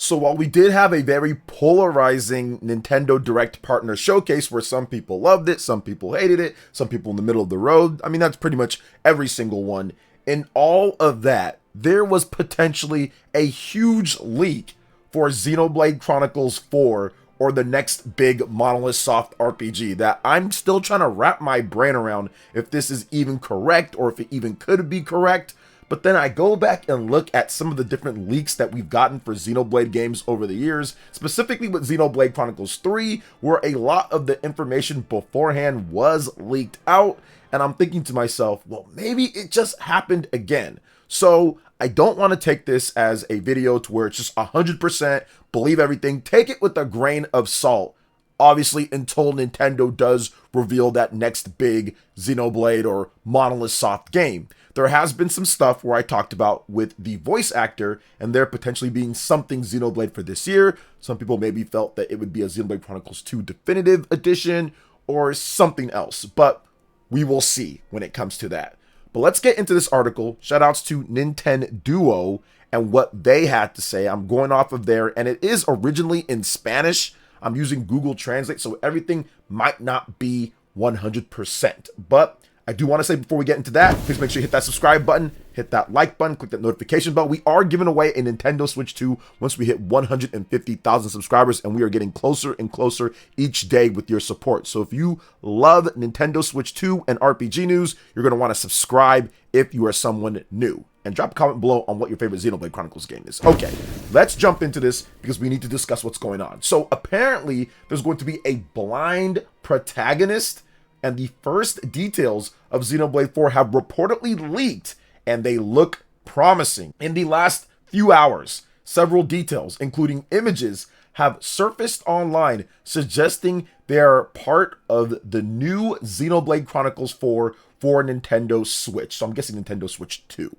So while we did have a very polarizing Nintendo Direct partner showcase where some people loved it, some people hated it, some people in the middle of the road, I mean, that's pretty much every single one. In all of that, there was potentially a huge leak for Xenoblade Chronicles 4, or the next big Monolith Soft RPG, that I'm still trying to wrap my brain around if this is even correct or if it even could be correct. But then I go back and look at some of the different leaks that we've gotten for Xenoblade games over the years, specifically with Xenoblade Chronicles 3, where a lot of the information beforehand was leaked out, and I'm thinking to myself, well, maybe it just happened again. So I don't want to take this as a video to where it's just 100% believe everything. Take it with a grain of salt, obviously, until Nintendo does reveal that next big Xenoblade or Monolith Soft game. There has been some stuff where I talked about with the voice actor and there potentially being something Xenoblade for this year. Some people maybe felt that it would be a Xenoblade Chronicles 2 Definitive Edition or something else, but we will see when it comes to that. But let's get into this article. Shoutouts to Nintendo and what they had to say. I'm going off of there, and it is originally in Spanish. I'm using Google Translate, so everything might not be 100%. But I do want to say before we get into that, please make sure you hit that subscribe button, hit that like button, click that notification bell. We are giving away a Nintendo Switch 2 once we hit 150,000 subscribers, and we are getting closer and closer each day with your support. So if you love Nintendo Switch 2 and RPG news, you're going to want to subscribe if you are someone new. And drop a comment below on what your favorite Xenoblade Chronicles game is. Okay, let's jump into this because we need to discuss what's going on. So apparently there's going to be a blind protagonist, and the first details of Xenoblade 4 have reportedly leaked, and they look promising. In the last few hours, several details, including images, have surfaced online suggesting they are part of the new Xenoblade Chronicles 4 for Nintendo Switch. So I'm guessing Nintendo Switch 2.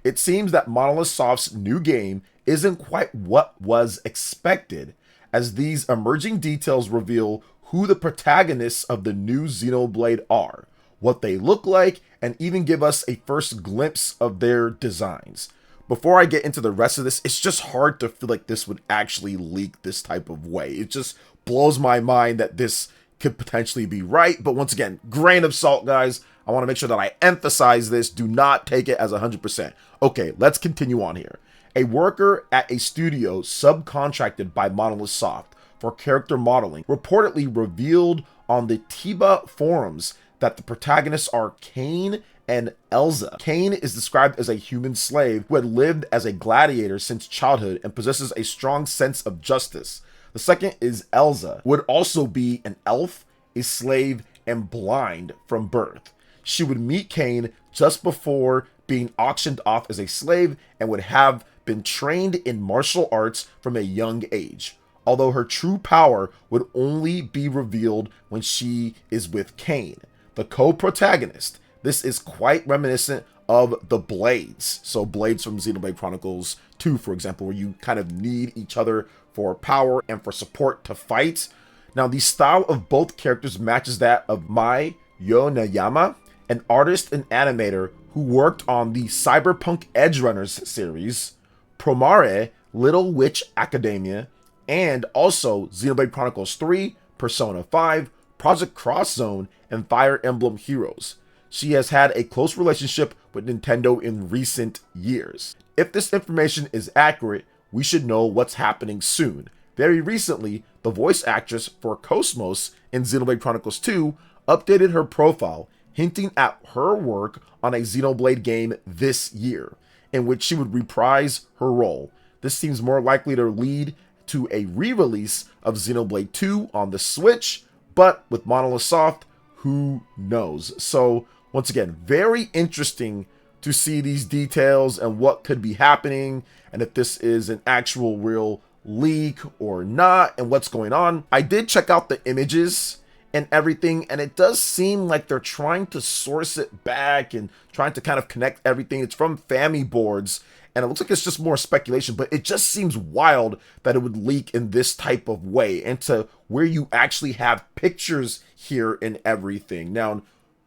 It seems that Monolith Soft's new game isn't quite what was expected, as these emerging details reveal who the protagonists of the new Xenoblade are, what they look like, and even give us a first glimpse of their designs. Before I get into the rest of this, it's just hard to feel like this would actually leak this type of way. It just blows my mind that this could potentially be right. But once again, grain of salt, guys. I want to make sure that I emphasize this. Do not take it as 100%. Okay, let's continue on here. A worker at a studio subcontracted by Monolith Soft for character modeling reportedly revealed on the Tiba forums that the protagonists are Kane and Elza. Kane is described as a human slave who had lived as a gladiator since childhood and possesses a strong sense of justice. The second is Elza, who would also be an elf, a slave, and blind from birth. She would meet Kane just before being auctioned off as a slave and would have been trained in martial arts from a young age, although her true power would only be revealed when she is with Kane, the co-protagonist. This is quite reminiscent of the Blades. So Blades from Xenoblade Chronicles 2, for example, where you kind of need each other for power and for support to fight. Now, the style of both characters matches that of Mai Yonayama, an artist and animator who worked on the Cyberpunk Edgerunners series, Promare, Little Witch Academia, and also Xenoblade Chronicles 3, Persona 5, Project Cross Zone, and Fire Emblem Heroes. She has had a close relationship with Nintendo in recent years. If this information is accurate, we should know what's happening soon. Very recently, the voice actress for Cosmos in Xenoblade Chronicles 2 updated her profile, hinting at her work on a Xenoblade game this year, in which she would reprise her role. This seems more likely to lead to a re-release of Xenoblade 2 on the Switch, but with Monolith Soft, who knows? So, once again, very interesting to see these details and what could be happening, and if this is an actual real leak or not, and what's going on. I did check out the images and everything, and it does seem like they're trying to source it back and trying to kind of connect everything. It's from Fami boards, and it looks like it's just more speculation, but it just seems wild that it would leak in this type of way, and to where you actually have pictures here and everything. Now,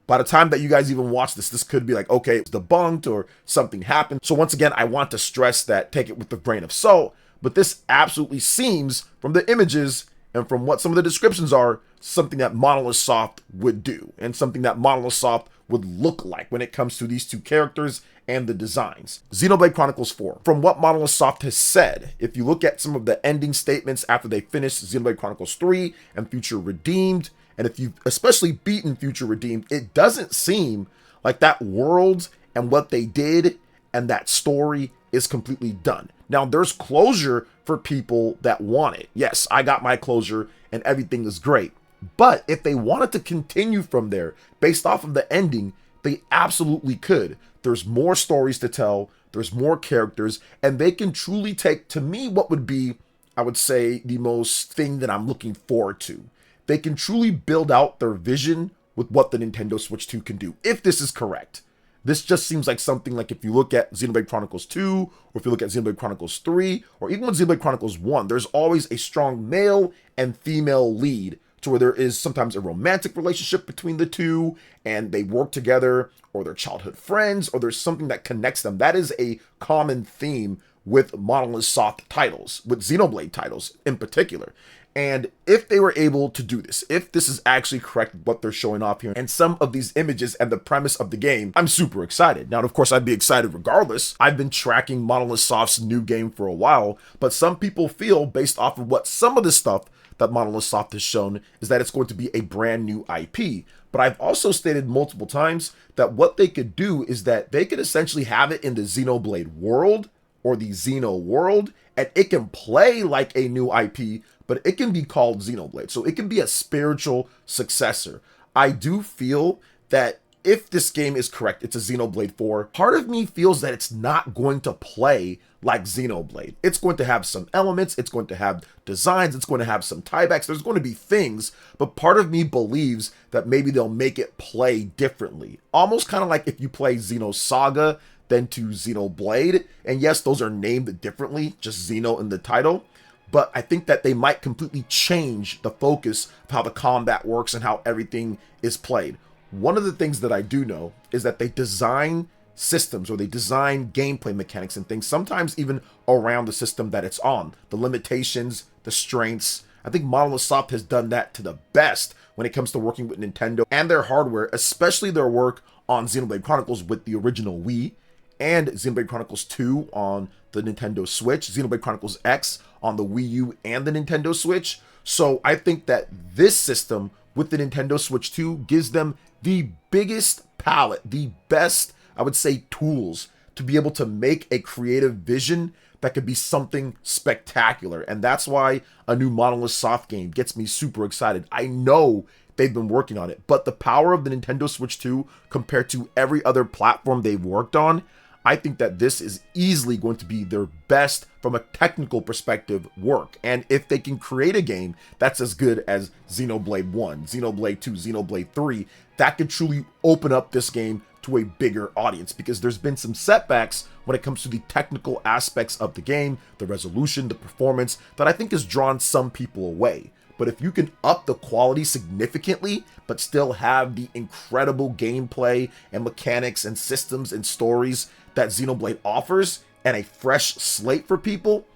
by the time that you guys even watch this, this could be like, okay, it's debunked or something happened. So once again, I want to stress that, take it with a grain of salt. But this absolutely seems, from the images and from what some of the descriptions are, something that Monolith Soft would do, and something that Monolith Soft would look like when it comes to these two characters and the designs. Xenoblade Chronicles 4. From what Monolith Soft has said, if you look at some of the ending statements after they finished Xenoblade Chronicles 3 and Future Redeemed, and if you've especially beaten Future Redeemed, it doesn't seem like that world and what they did and that story is completely done. Now, there's closure for people that want it. Yes, I got my closure and everything is great. But if they wanted to continue from there based off of the ending, they absolutely could. There's more stories to tell, there's more characters, and they can truly take, to me, what would be, I would say, the most thing that I'm looking forward to. They can truly build out their vision with what the Nintendo Switch 2 can do, if this is correct. This just seems like something like if you look at Xenoblade Chronicles 2, or if you look at Xenoblade Chronicles 3, or even with Xenoblade Chronicles 1, there's always a strong male and female lead to where there is sometimes a romantic relationship between the two, and they work together, or they're childhood friends, or there's something that connects them. That is a common theme with Monolith Soft titles, with Xenoblade titles in particular. And if they were able to do this, if this is actually correct what they're showing off here, and some of these images and the premise of the game, I'm super excited. Now, of course, I'd be excited regardless. I've been tracking Monolith Soft's new game for a while, but some people feel, based off of what some of the stuff that Monolith Soft has shown, is that it's going to be a brand new IP. But I've also stated multiple times that what they could do is that they could essentially have it in the Xenoblade world, or the Xeno world, and it can play like a new IP, but it can be called Xenoblade. So it can be a spiritual successor. I do feel that if this game is correct, it's a Xenoblade 4, part of me feels that it's not going to play like Xenoblade. It's going to have some elements, it's going to have designs, it's going to have some tiebacks, there's going to be things, but part of me believes that maybe they'll make it play differently. Almost kind of like if you play Xenosaga, then to Xenoblade, and yes, those are named differently, just Xeno in the title, but I think that they might completely change the focus of how the combat works and how everything is played. One of the things that I do know is that they design systems, or they design gameplay mechanics and things, sometimes even around the system that it's on. The limitations, the strengths. I think Monolith Soft has done that to the best when it comes to working with Nintendo and their hardware, especially their work on Xenoblade Chronicles with the original Wii, and Xenoblade Chronicles 2 on the Nintendo Switch, Xenoblade Chronicles X on the Wii U and the Nintendo Switch. So I think that this system with the Nintendo Switch 2 gives them the biggest palette, the best, I would say, tools to be able to make a creative vision that could be something spectacular. And that's why a new Monolith Soft game gets me super excited. I know they've been working on it, but the power of the Nintendo Switch 2 compared to every other platform they've worked on, I think that this is easily going to be their best from a technical perspective work. And if they can create a game that's as good as Xenoblade 1, Xenoblade 2, Xenoblade 3, that could truly open up this game to a bigger audience, because there's been some setbacks when it comes to the technical aspects of the game, the resolution, the performance, that I think has drawn some people away. But if you can up the quality significantly, but still have the incredible gameplay and mechanics and systems and stories that Xenoblade offers, and a fresh slate for people,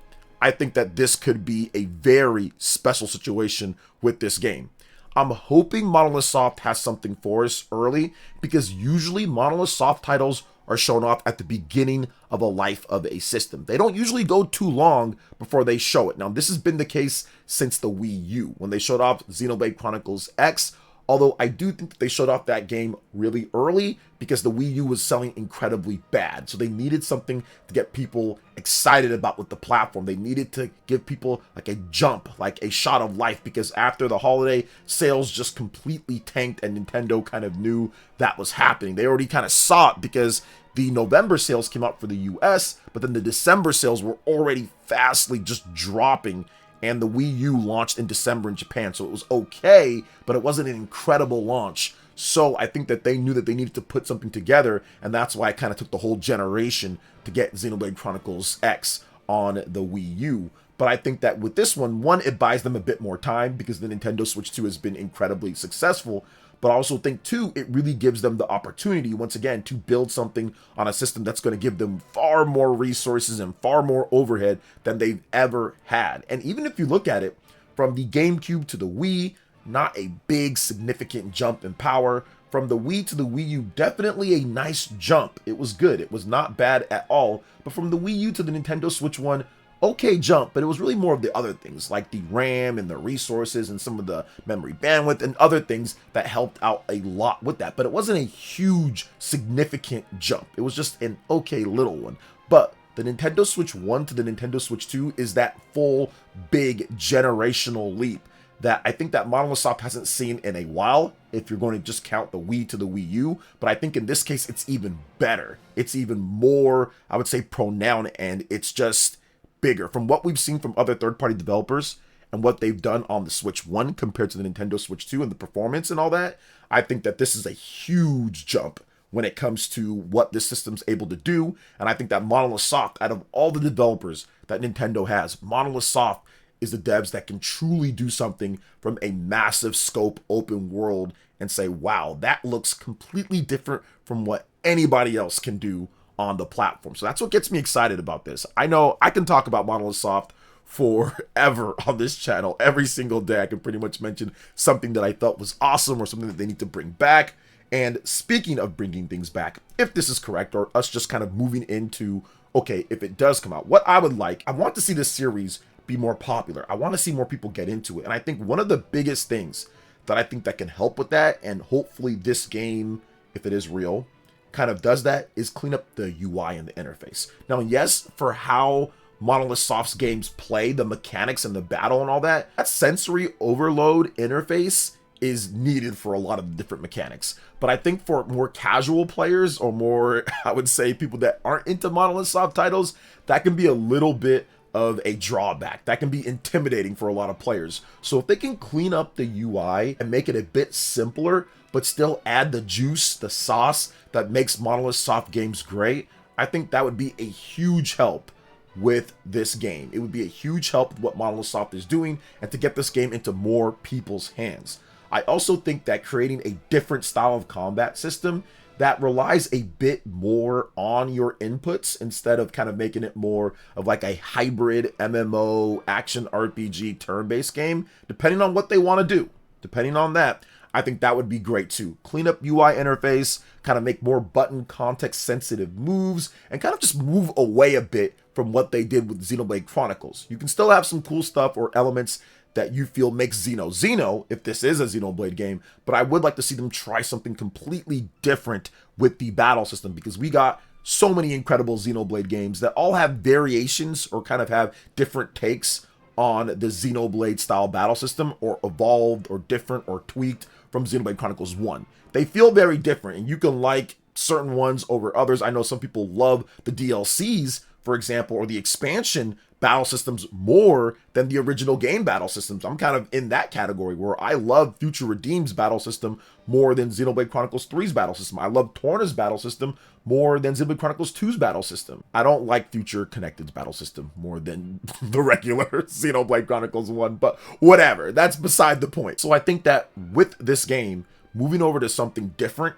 I think that this could be a very special situation with this game. I'm hoping Monolith Soft has something for us early, because usually Monolith Soft titles are shown off at the beginning of a life of a system. They don't usually go too long before they show it. Now, this has been the case since the Wii U, when they showed off Xenoblade Chronicles X, although I do think that they showed off that game really early because the Wii U was selling incredibly bad. So they needed something to get people excited about with the platform. They needed to give people like a jump, like a shot of life, because after the holiday, sales just completely tanked and Nintendo kind of knew that was happening. They already kind of saw it because the November sales came out for the US, but then the December sales were already fastly just dropping, and the Wii U launched in December in Japan, so it was okay, but it wasn't an incredible launch. So I think that they knew that they needed to put something together, and that's why it kind of took the whole generation to get Xenoblade Chronicles X on the Wii U. But I think that with this one, it buys them a bit more time because the Nintendo Switch 2 has been incredibly successful. but I also think too, it really gives them the opportunity, once again, to build something on a system that's going to give them far more resources and far more overhead than they've ever had. And even if you look at it from the GameCube to the Wii, not a big significant jump in power. From the Wii to the Wii U, definitely a nice jump. It was good. It was not bad at all. But from the Wii U to the Nintendo Switch 1, okay jump, but it was really more of the other things like the RAM and the resources and some of the memory bandwidth and other things that helped out a lot with that. But it wasn't a huge, significant jump. It was just an okay little one. But the Nintendo Switch 1 to the Nintendo Switch 2 is that full, big, generational leap that I think that Monolith Soft hasn't seen in a while, if you're going to just count the Wii to the Wii U. But I think in this case, it's even better. It's even more, I would say, pronounced, and it's just bigger. From what we've seen from other third-party developers and what they've done on the Switch 1 compared to the Nintendo Switch 2 and the performance and all that, I think that this is a huge jump when it comes to what this system's able to do. And I think that Monolith Soft, out of all the developers that Nintendo has, Monolith Soft is the devs that can truly do something from a massive scope open world and say, wow, that looks completely different from what anybody else can do on the platform. So that's what gets me excited about this. I know I can talk about Monolith Soft forever on this channel. Every single day I can pretty much mention something that I thought was awesome or something that they need to bring back. And speaking of bringing things back, if this is correct, or us just kind of moving into, okay, if it does come out, what I would like, I want to see this series be more popular. I want to see more people get into it. And I think one of the biggest things that I think that can help with that, and hopefully this game, if it is real, kind of does that, is clean up the UI and the interface. Now, yes, for how Monolith Soft's games play, the mechanics and the battle and all that, that sensory overload interface is needed for a lot of the different mechanics. But I think for more casual players, or more, I would say, people that aren't into Monolith Soft titles, that can be a little bit of a drawback. That can be intimidating for a lot of players. So if they can clean up the UI and make it a bit simpler, but still add the juice, the sauce that makes Monolith Soft games great, I think that would be a huge help with this game. It would be a huge help with what Monolith Soft is doing and to get this game into more people's hands. I also think that creating a different style of combat system that relies a bit more on your inputs instead of kind of making it more of like a hybrid MMO action RPG turn-based game, depending on what they want to do. Depending on that, I think that would be great too. Clean up UI interface, kind of make more button context sensitive moves, and kind of just move away a bit from what they did with Xenoblade Chronicles. You can still have some cool stuff or elements that you feel makes Xeno, if this is a Xenoblade game, but I would like to see them try something completely different with the battle system, because we got so many incredible Xenoblade games that all have variations or kind of have different takes on the Xenoblade style battle system, or evolved or different or tweaked from Xenoblade Chronicles 1. They feel very different, and you can like certain ones over others. I know some people love the DLCs, for example, or the expansion battle systems more than the original game battle systems. I'm kind of in that category where I love Future Redeemed's battle system more than Xenoblade Chronicles 3's battle system. I love Torna's battle system more than Xenoblade Chronicles 2's battle system. I don't like Future Connected's battle system more than the regular Xenoblade Chronicles 1, but whatever, that's beside the point. So I think that with this game, moving over to something different,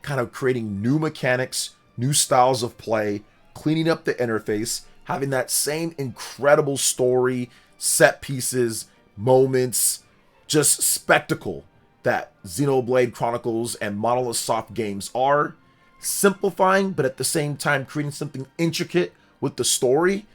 kind of creating new mechanics, new styles of play, cleaning up the interface, having that same incredible story, set pieces, moments, just spectacle that Xenoblade Chronicles and Monolith Soft games are, simplifying, but at the same time creating something intricate with the story.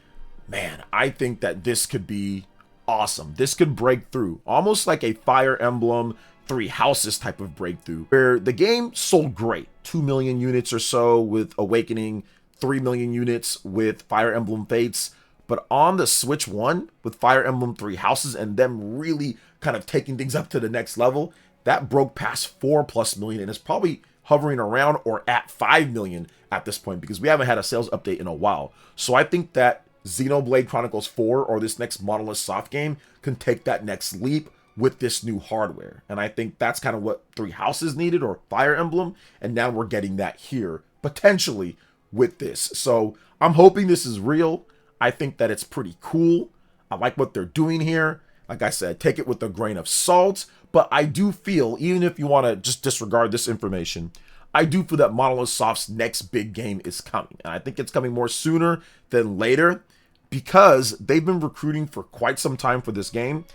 Man, I think that this could be awesome. This could break through, almost like a Fire Emblem Three Houses type of breakthrough, where the game sold great, 2 million units or so with Awakening, 3 million units with Fire Emblem Fates, but on the Switch 1 with Fire Emblem Three Houses and them really kind of taking things up to the next level, that broke past 4+ million and is probably hovering around or at 5 million at this point, because we haven't had a sales update in a while. So I think that Xenoblade Chronicles 4, or this next Monolith Soft game, can take that next leap with this new hardware. And I think that's kind of what Three Houses needed, or Fire Emblem, and now we're getting that here, potentially, with this. So I'm hoping this is real. I think that it's pretty cool. I like what they're doing here. like I said, take it with a grain of salt. But I do feel, even if you want to just disregard this information, I do feel that Monolith Soft's next big game is coming. And I think it's coming more sooner than later because they've been recruiting for quite some time for this game.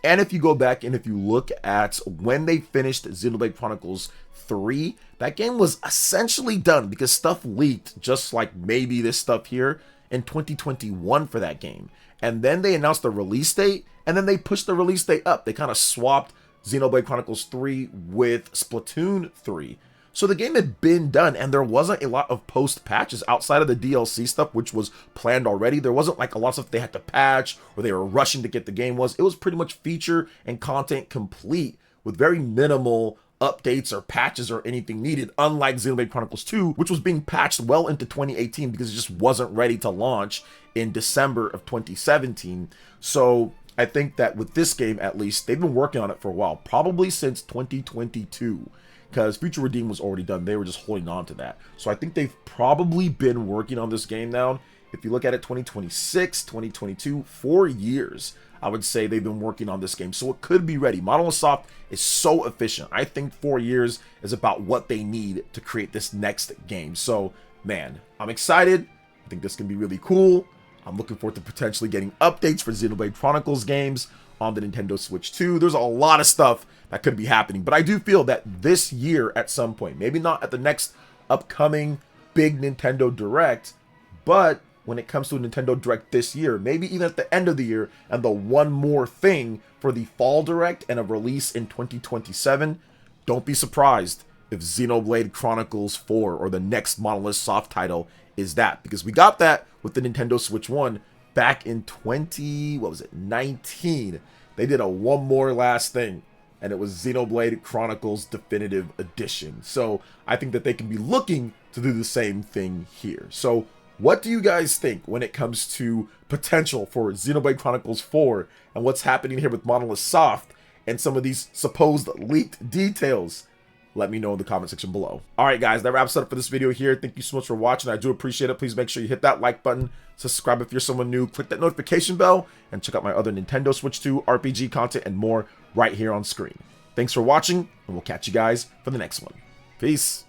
And if you go back and if you look at when they finished Xenoblade Chronicles 3, that game was essentially done because stuff leaked, just like maybe this stuff here, in 2021 for that game. And then they announced the release date, and then they pushed the release date up. They kind of swapped Xenoblade Chronicles 3 with Splatoon 3. So the game had been done, and there wasn't a lot of post patches outside of the DLC stuff, which was planned already. There wasn't like a lot of stuff they had to patch or they were rushing to get the game was. It was pretty much feature and content complete with very minimal updates or patches or anything needed, unlike Xenoblade Chronicles 2, which was being patched well into 2018 because it just wasn't ready to launch in December of 2017. So I think that with this game, at least, they've been working on it for a while, probably since 2022. Because Future Redeem was already done. They were just holding on to that. So I think they've probably been working on this game now. If you look at it, 2026, 2022, 4 years, I would say they've been working on this game. So it could be ready. Monolith Soft is so efficient. I think 4 years is about what they need to create this next game. So, man, I'm excited. I think this can be really cool. I'm looking forward to potentially getting updates for Xenoblade Chronicles games on the Nintendo Switch 2. There's a lot of stuff that could be happening, but I do feel that this year at some point, maybe not at the next upcoming big Nintendo Direct, but when it comes to a Nintendo Direct this year, maybe even at the end of the year, and the one more thing for the Fall Direct and a release in 2027, don't be surprised if Xenoblade Chronicles 4 or the next Monolith Soft title is that, because we got that with the Nintendo Switch 1 back in 19. They did a one more last thing, and it was Xenoblade Chronicles Definitive Edition. So I think that they can be looking to do the same thing here. So what do you guys think when it comes to potential for Xenoblade Chronicles 4 and what's happening here with Monolith Soft and some of these supposed leaked details? Let me know in the comment section below. All right, guys, that wraps it up for this video here. Thank you so much for watching. I do appreciate it. Please make sure you hit that like button, subscribe if you're someone new, click that notification bell, and check out my other Nintendo Switch 2 RPG content and more right here on screen. Thanks for watching, and we'll catch you guys for the next one. Peace.